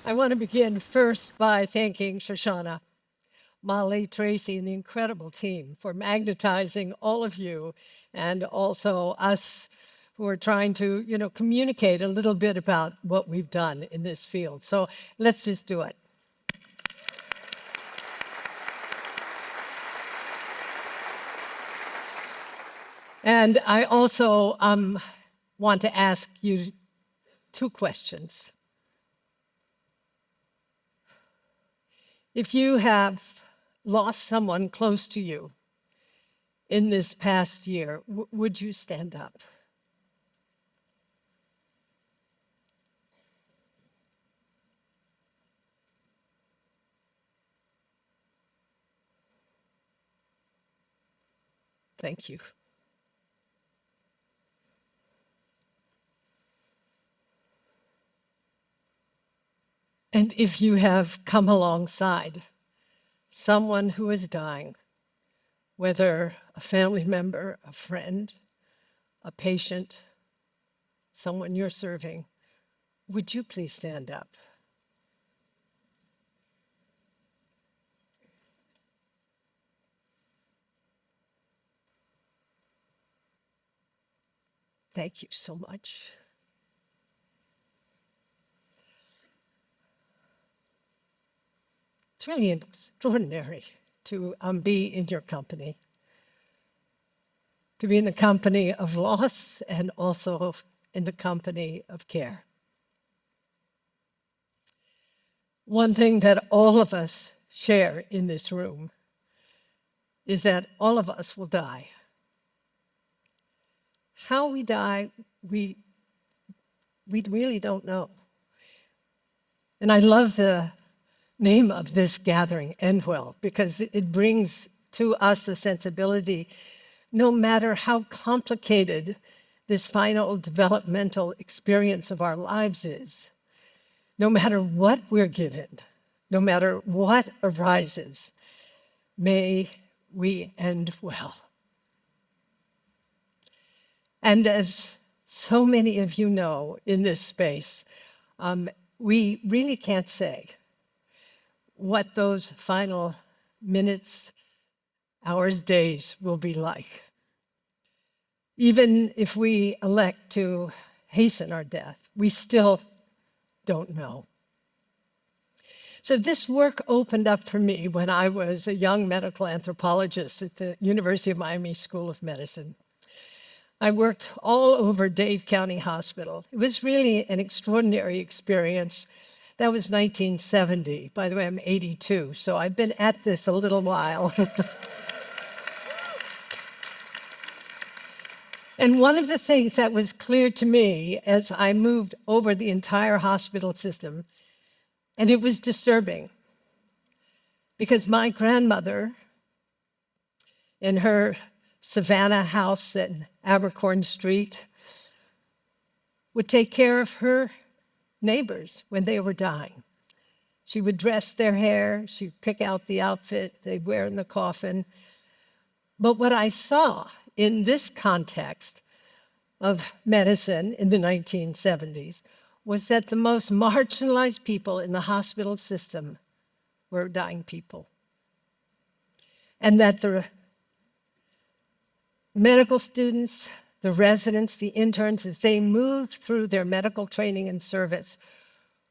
I want to begin first by thanking Shoshana, Molly, Tracy, and the incredible team for magnetizing all of you and also us who are trying to, communicate a little bit about what we've done in this field. So let's just do it. And I also want to ask you two questions. If you have lost someone close to you in this past year, would you stand up? Thank you. And if you have come alongside someone who is dying, whether a family member, a friend, a patient, someone you're serving, would you please stand up? Thank you so much. It's really extraordinary to be in your company, to be in the company of loss and also in the company of care. One thing that all of us share in this room is that all of us will die. How we die, we really don't know. And I love the name of this gathering, End Well, because it brings to us a sensibility, no matter how complicated this final developmental experience of our lives is, no matter what we're given, no matter what arises, may we end well. And as so many of you know in this space, we really can't say what those final minutes, hours, days will be like. Even if we elect to hasten our death, we still don't know. So this work opened up for me when I was a young medical anthropologist at the University of Miami School of Medicine. I worked all over Dade County Hospital. It was really an extraordinary experience. That was 1970. By the way, I'm 82, so I've been at this a little while. And one of the things that was clear to me as I moved over the entire hospital system, and it was disturbing, because my grandmother, in her Savannah house at Abercorn Street, would take care of her neighbors when they were dying. She would dress their hair, she'd pick out the outfit they'd wear in the coffin. But what I saw in this context of medicine in the 1970s was that the most marginalized people in the hospital system were dying people. And that the medical students, the residents, the interns, as they moved through their medical training and service,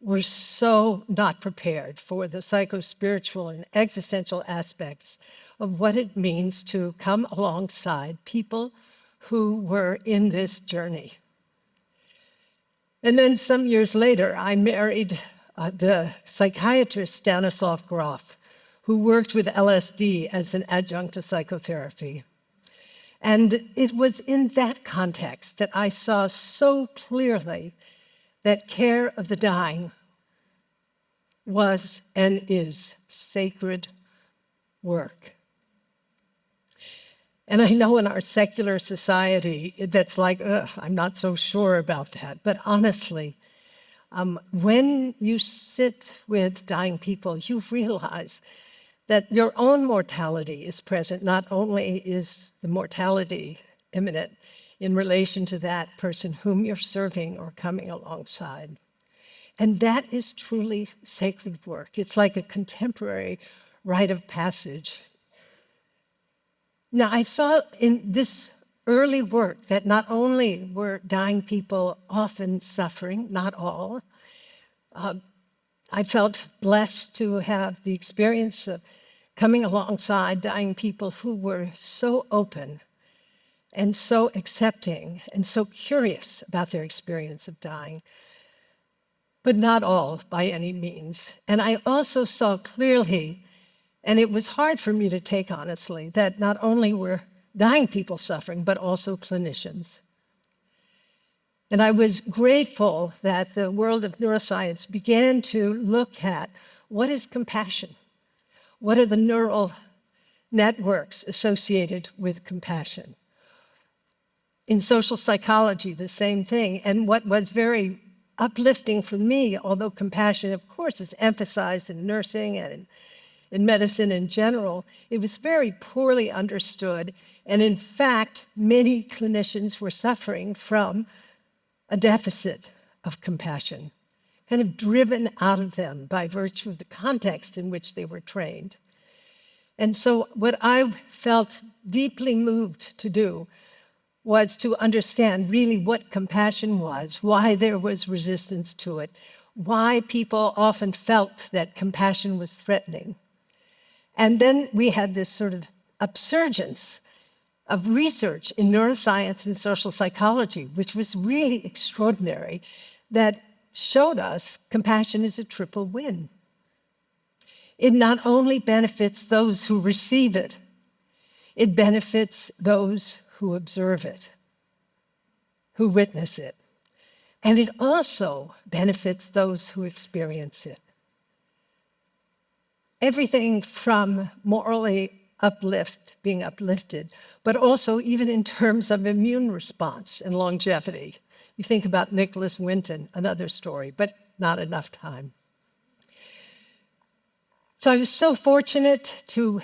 were so not prepared for the psycho-spiritual and existential aspects of what it means to come alongside people who were in this journey. And then some years later, I married the psychiatrist Stanislav Grof, who worked with LSD as an adjunct to psychotherapy. And it was in that context that I saw so clearly that care of the dying was and is sacred work. And I know in our secular society, that's like, I'm not so sure about that. But honestly, when you sit with dying people, you realize that your own mortality is present. Not only is the mortality imminent in relation to that person whom you're serving or coming alongside. And that is truly sacred work. It's like a contemporary rite of passage. Now, I saw in this early work that not only were dying people often suffering, not all. I felt blessed to have the experience of coming alongside dying people who were so open and so accepting and so curious about their experience of dying. But not all, by any means. And I also saw clearly, and it was hard for me to take honestly, that not only were dying people suffering, but also clinicians. And I was grateful that the world of neuroscience began to look at what is compassion? What are the neural networks associated with compassion? In social psychology, the same thing. And what was very uplifting for me, although compassion, of course, is emphasized in nursing and in medicine in general, it was very poorly understood. And in fact, many clinicians were suffering from a deficit of compassion, kind of driven out of them by virtue of the context in which they were trained. And so what I felt deeply moved to do was to understand really what compassion was, why there was resistance to it, why people often felt that compassion was threatening. And then we had this sort of upsurgence of research in neuroscience and social psychology, which was really extraordinary, that showed us compassion is a triple win. It not only benefits those who receive it, it benefits those who observe it, who witness it. And it also benefits those who experience it. Everything from morally being uplifted, but also even in terms of immune response and longevity. You think about Nicholas Winton, another story, but not enough time. So I was so fortunate to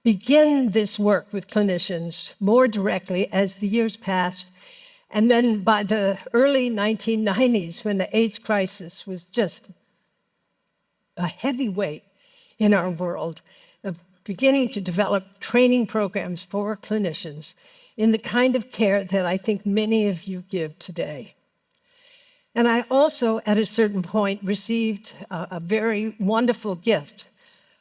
begin this work with clinicians more directly as the years passed. And then by the early 1990s, when the AIDS crisis was just a heavy weight in our world, of beginning to develop training programs for clinicians in the kind of care that I think many of you give today. And I also, at a certain point, received a very wonderful gift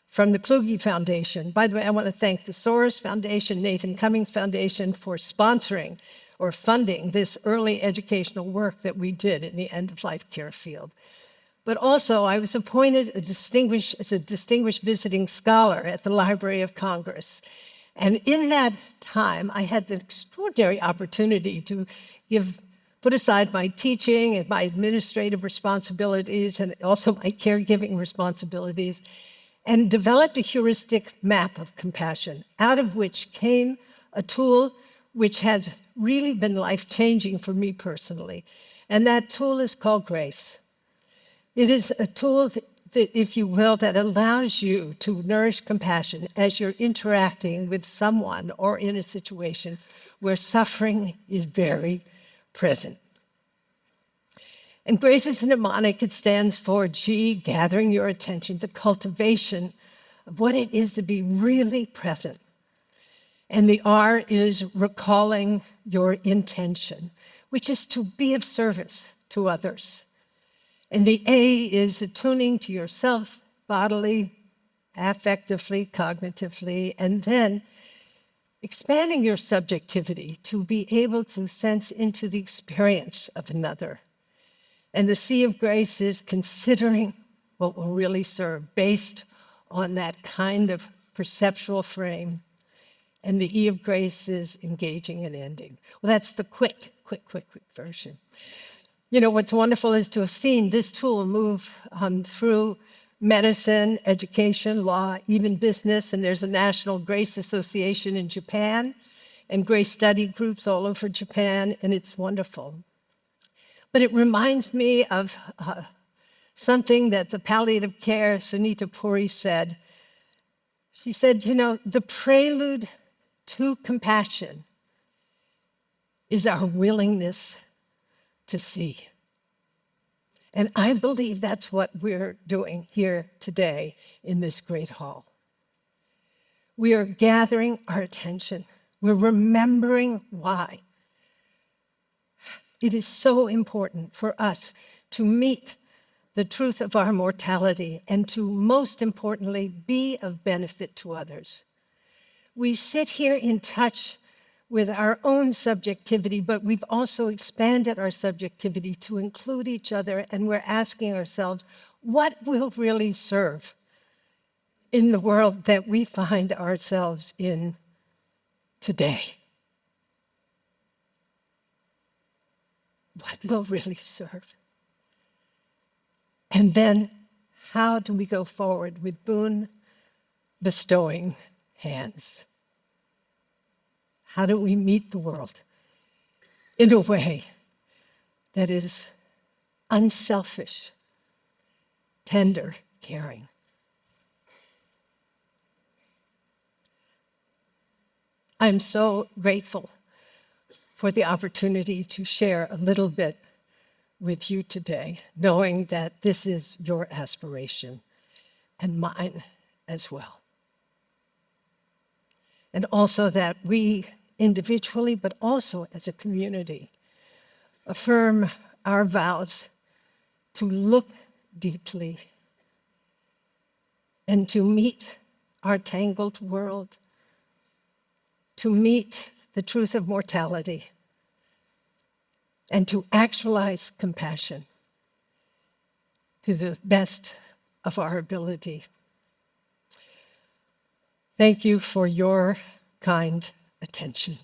from the Kluge Foundation. By the way, I want to thank the Soros Foundation, Nathan Cummings Foundation for sponsoring or funding this early educational work that we did in the end-of-life care field. But also, I was appointed as a distinguished visiting scholar at the Library of Congress. And in that time, I had the extraordinary opportunity to put aside my teaching and my administrative responsibilities and also my caregiving responsibilities and developed a heuristic map of compassion, out of which came a tool which has really been life-changing for me personally. And that tool is called grace. It is a tool that, if you will, that allows you to nourish compassion as you're interacting with someone or in a situation where suffering is very present. And grace is a mnemonic. It stands for G, gathering your attention, the cultivation of what it is to be really present. And the R is recalling your intention, which is to be of service to others. And the A is attuning to yourself bodily, affectively, cognitively, and then expanding your subjectivity to be able to sense into the experience of another. And the C of grace is considering what will really serve based on that kind of perceptual frame. And the E of grace is engaging and ending. Well, that's the quick version. You know, what's wonderful is to have seen this tool move through medicine, education, law, even business, and there's a National Grace Association in Japan and grace study groups all over Japan, and it's wonderful. But it reminds me of something that the palliative care Sunita Puri said. She said, you know, the prelude to compassion is our willingness to see. And I believe that's what we're doing here today in this great hall. We are gathering our attention. We're remembering why. It is so important for us to meet the truth of our mortality and to, most importantly, be of benefit to others. We sit here in touch with our own subjectivity, but we've also expanded our subjectivity to include each other, and we're asking ourselves, what will really serve in the world that we find ourselves in today? What will really serve? And then, how do we go forward with boon bestowing hands? How do we meet the world in a way that is unselfish, tender, caring? I'm so grateful for the opportunity to share a little bit with you today, knowing that this is your aspiration and mine as well. And also that we individually, but also as a community, affirm our vows to look deeply and to meet our tangled world, to meet the truth of mortality, and to actualize compassion to the best of our ability. Thank you for your kind attention.